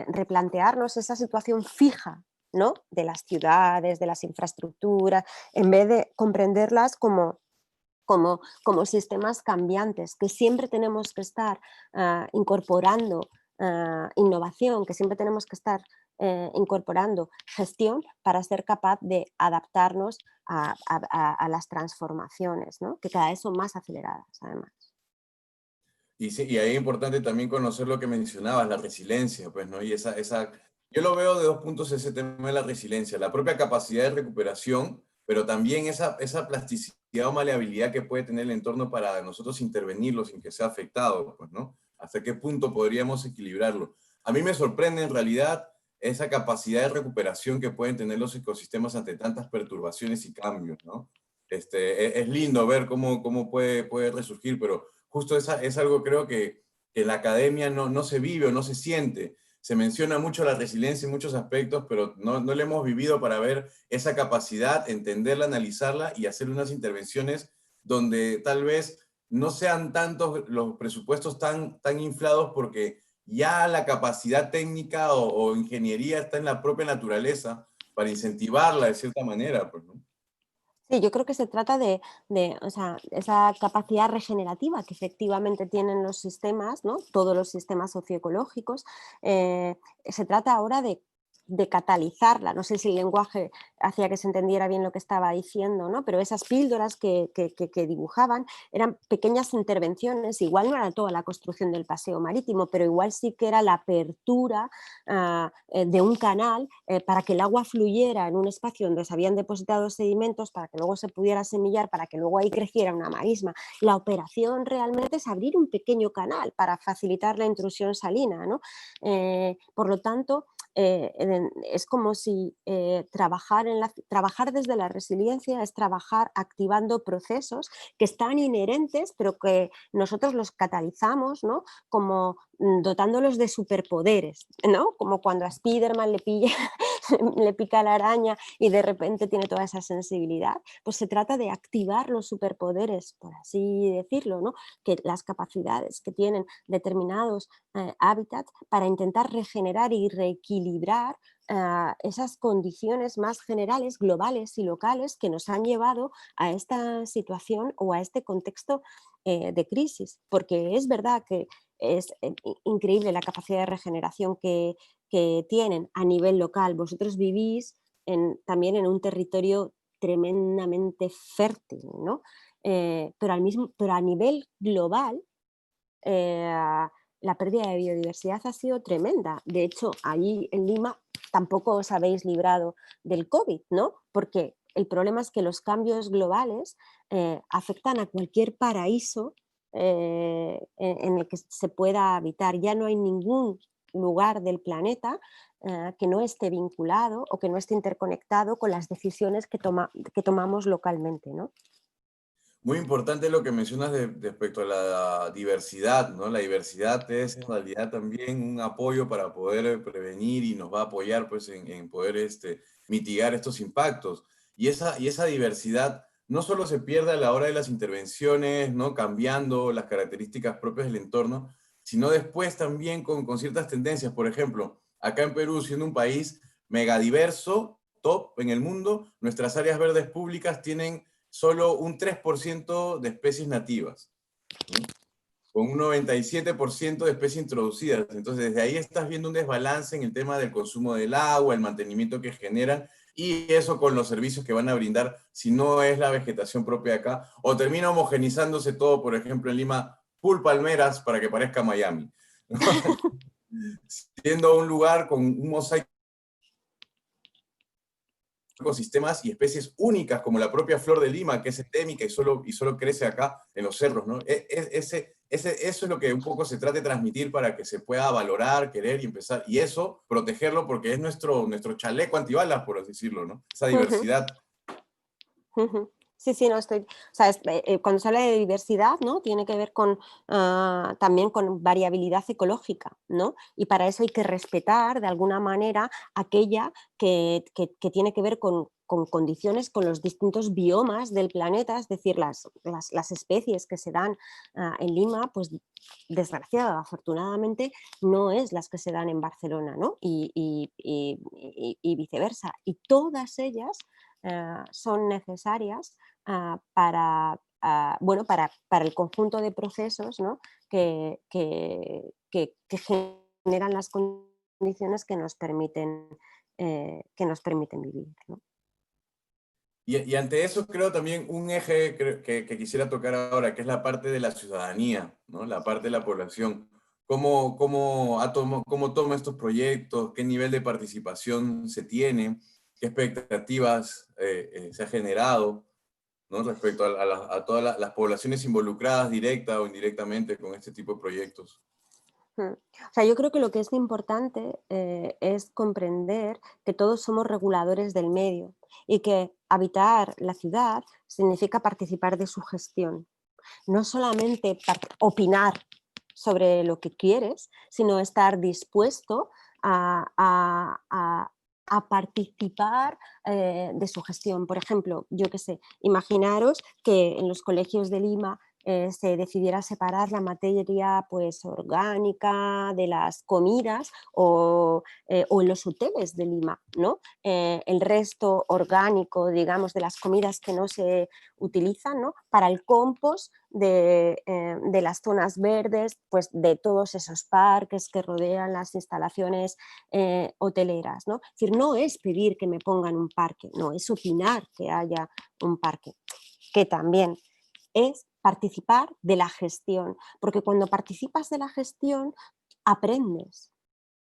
replantearnos esa situación fija, ¿no? De las ciudades, de las infraestructuras, en vez de comprenderlas como sistemas cambiantes, que siempre tenemos que estar incorporando innovación, que siempre tenemos que estar incorporando gestión para ser capaz de adaptarnos a las transformaciones, ¿no? Que cada vez son más aceleradas, además.
Y, sí, y ahí es importante también conocer lo que mencionabas, la resiliencia, pues, ¿no? Y yo lo veo de dos puntos ese tema de la resiliencia, la propia capacidad de recuperación, pero también esa plasticidad o maleabilidad que puede tener el entorno para nosotros intervenirlo sin que sea afectado, pues, ¿no? ¿Hasta qué punto podríamos equilibrarlo? A mí me sorprende en realidad esa capacidad de recuperación que pueden tener los ecosistemas ante tantas perturbaciones y cambios, ¿no? Es lindo ver cómo puede resurgir, pero justo es algo creo que en la academia no se vive o no se siente. Se menciona mucho la resiliencia en muchos aspectos, pero no la hemos vivido para ver esa capacidad, entenderla, analizarla y hacer unas intervenciones donde tal vez no sean tantos los presupuestos tan inflados porque ya la capacidad técnica o ingeniería está en la propia naturaleza para incentivarla de cierta manera, pues, ¿no?
Sí, yo creo que se trata o sea, esa capacidad regenerativa que efectivamente tienen los sistemas, ¿no? Todos los sistemas socioecológicos. Se trata ahora de de catalizarla. No sé si el lenguaje hacía que se entendiera bien lo que estaba diciendo, ¿no? Pero esas píldoras que dibujaban eran pequeñas intervenciones, igual no era toda la construcción del paseo marítimo, pero igual sí que era la apertura de un canal para que el agua fluyera en un espacio donde se habían depositado sedimentos, para que luego se pudiera semillar, para que luego ahí creciera una marisma. La operación realmente es abrir un pequeño canal para facilitar la intrusión salina, ¿no? Por lo tanto, es como si trabajar desde la resiliencia es trabajar activando procesos que están inherentes, pero que nosotros los catalizamos, ¿no? Como dotándolos de superpoderes, ¿no? Como cuando a Spiderman le pica la araña y de repente tiene toda esa sensibilidad. Pues se trata de activar los superpoderes, por así decirlo, ¿no? Que las capacidades que tienen determinados hábitats para intentar regenerar y reequilibrar esas condiciones más generales, globales y locales que nos han llevado a esta situación o a este contexto de crisis. Porque es verdad que es increíble la capacidad de regeneración que tienen a nivel local. Vosotros vivís también en un territorio tremendamente fértil, ¿no? Pero a nivel global, la pérdida de biodiversidad ha sido tremenda. De hecho, allí en Lima tampoco os habéis librado del COVID, ¿no? Porque el problema es que los cambios globales afectan a cualquier paraíso en el que se pueda habitar. Ya no hay ningún lugar del planeta que no esté vinculado o que no esté interconectado con las decisiones que tomamos localmente, ¿no?
Muy importante lo que mencionas respecto a la diversidad, ¿no? La diversidad es en realidad también un apoyo para poder prevenir y nos va a apoyar pues, en poder mitigar estos impactos. Y esa diversidad no solo se pierde a la hora de las intervenciones, ¿no? Cambiando las características propias del entorno, sino después también con ciertas tendencias. Por ejemplo, acá en Perú, siendo un país megadiverso, top en el mundo, nuestras áreas verdes públicas tienen solo un 3% de especies nativas, ¿sí? Con un 97% de especies introducidas. Entonces, desde ahí estás viendo un desbalance en el tema del consumo del agua, el mantenimiento que generan, y eso con los servicios que van a brindar, si no es la vegetación propia de acá, o termina homogenizándose todo, por ejemplo, en Lima, full palmeras para que parezca Miami, ¿no? Siendo un lugar con un mosaico ecosistemas y especies únicas como la propia flor de Lima, que es endémica y solo crece acá en los cerros, ¿no? Eso es lo que un poco se trata de transmitir para que se pueda valorar, querer y empezar, y eso, protegerlo porque es nuestro chaleco antibalas, por así decirlo, ¿no? Esa diversidad.
Sí, sí, no estoy. O sea, cuando se habla de diversidad, ¿no? Tiene que ver con también con variabilidad ecológica, ¿no? Y para eso hay que respetar de alguna manera aquella que tiene que ver con condiciones, con los distintos biomas del planeta, es decir, las especies que se dan en Lima, pues desgraciada, afortunadamente, no es las que se dan en Barcelona, ¿no? Y viceversa. Y todas ellas son necesarias bueno, para el conjunto de procesos, ¿no? que generan las condiciones que nos permiten vivir, ¿no?
Y ante eso creo también un eje que quisiera tocar ahora, que es la parte de la ciudadanía, ¿no? La parte de la población. ¿Cómo toma estos proyectos? ¿Qué nivel de participación se tiene? ¿Qué expectativas se ha generado, ¿no? Respecto a todas las poblaciones involucradas directa o indirectamente con este tipo de proyectos?
O sea, yo creo que lo que es importante es comprender que todos somos reguladores del medio y que habitar la ciudad significa participar de su gestión. No solamente opinar sobre lo que quieres, sino estar dispuesto a participar de su gestión. Por ejemplo, yo qué sé, imaginaros que en los colegios de Lima se decidiera separar la materia pues, orgánica de las comidas o en los hoteles de Lima, ¿no? El resto orgánico, digamos, de las comidas que no se utilizan, ¿no? Para el compost de las zonas verdes, pues de todos esos parques que rodean las instalaciones hoteleras, ¿no? Es decir, no es pedir que me pongan un parque, no, es opinar que haya un parque, que también es participar de la gestión, porque cuando participas de la gestión aprendes,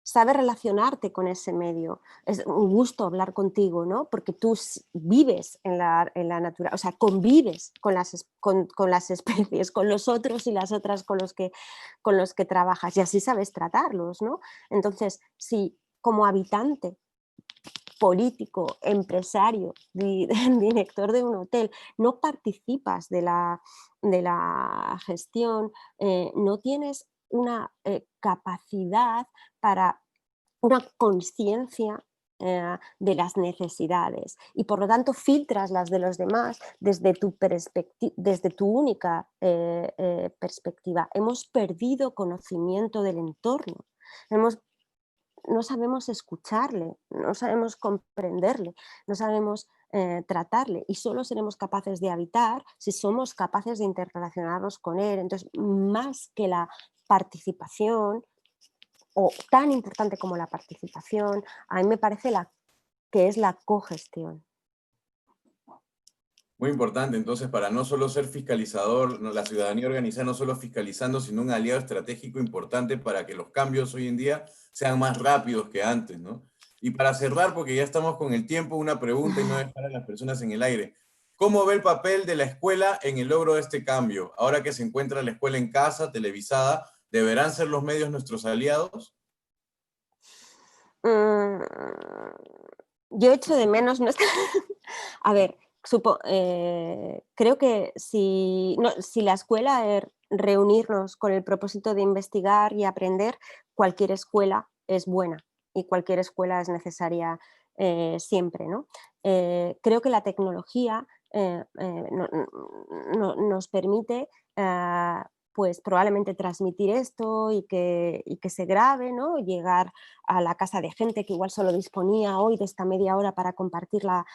sabes relacionarte con ese medio. Es un gusto hablar contigo, ¿no? Porque tú vives en la naturaleza, o sea, convives con las especies, con los otros y las otras con los que trabajas, y así sabes tratarlos, ¿no? Entonces, si como habitante, político, empresario, director de un hotel, no participas de la gestión, no tienes una capacidad para una conciencia de las necesidades y por lo tanto filtras las de los demás desde tu única perspectiva. Hemos perdido conocimiento del entorno, no sabemos escucharle, no sabemos comprenderle, no sabemos tratarle y solo seremos capaces de habitar si somos capaces de interrelacionarnos con él. Entonces, más que la participación, o tan importante como la participación, a mí me parece que es la cogestión.
Muy importante, entonces, para no solo ser fiscalizador, la ciudadanía organizada no solo fiscalizando, sino un aliado estratégico importante para que los cambios hoy en día sean más rápidos que antes, ¿no? Y para cerrar, porque ya estamos con el tiempo, una pregunta y no dejar a las personas en el aire. ¿Cómo ve el papel de la escuela en el logro de este cambio? Ahora que se encuentra la escuela en casa, televisada, ¿deberán ser los medios nuestros aliados?
Yo echo de menos a ver, creo que si la escuela es reunirnos con el propósito de investigar y aprender, cualquier escuela es buena y cualquier escuela es necesaria siempre, ¿no? Creo que la tecnología nos permite pues probablemente transmitir esto y que se grabe, ¿no? Llegar a la casa de gente que igual solo disponía hoy de esta media hora para compartirla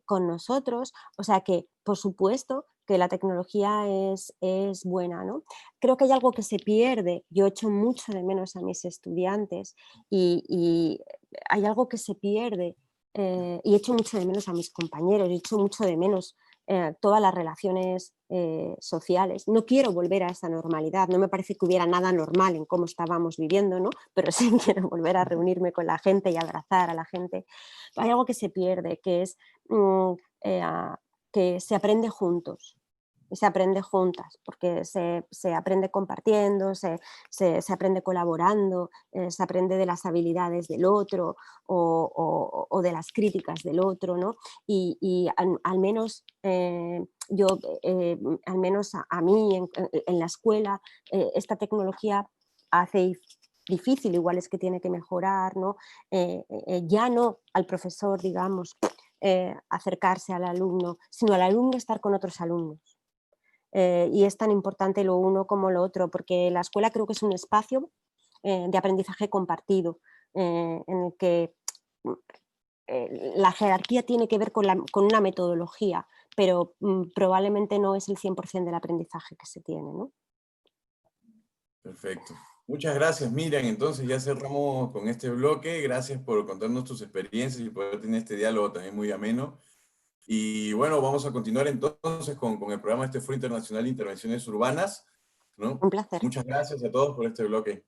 con nosotros. O sea que, por supuesto, que la tecnología es buena, ¿no? Creo que hay algo que se pierde. Yo echo mucho de menos a mis estudiantes y hay algo que se pierde y echo mucho de menos a mis compañeros, echo mucho de menos todas las relaciones sociales. No quiero volver a esa normalidad, no me parece que hubiera nada normal en cómo estábamos viviendo, ¿no? Pero sí quiero volver a reunirme con la gente y abrazar a la gente. Hay algo que se pierde, que es que se aprende juntos. Y se aprende juntas, porque se aprende compartiendo, se aprende colaborando, se aprende de las habilidades del otro o de las críticas del otro, ¿no? Y al menos yo, al menos a mí en la escuela, esta tecnología hace difícil, igual es que tiene que mejorar, ¿no? Ya no al profesor, digamos, acercarse al alumno, sino al alumno estar con otros alumnos. Y es tan importante lo uno como lo otro, porque la escuela creo que es un espacio de aprendizaje compartido, en el que la jerarquía tiene que ver con una metodología, pero probablemente no es el 100% del aprendizaje que se tiene, ¿no?
Perfecto. Muchas gracias, Miriam. Entonces ya cerramos con este bloque. Gracias por contarnos tus experiencias y poder tener este diálogo también muy ameno. Y bueno, vamos a continuar entonces con el programa Foro Internacional de Intervenciones Urbanas, ¿no?
Un placer.
Muchas gracias a todos por este bloque.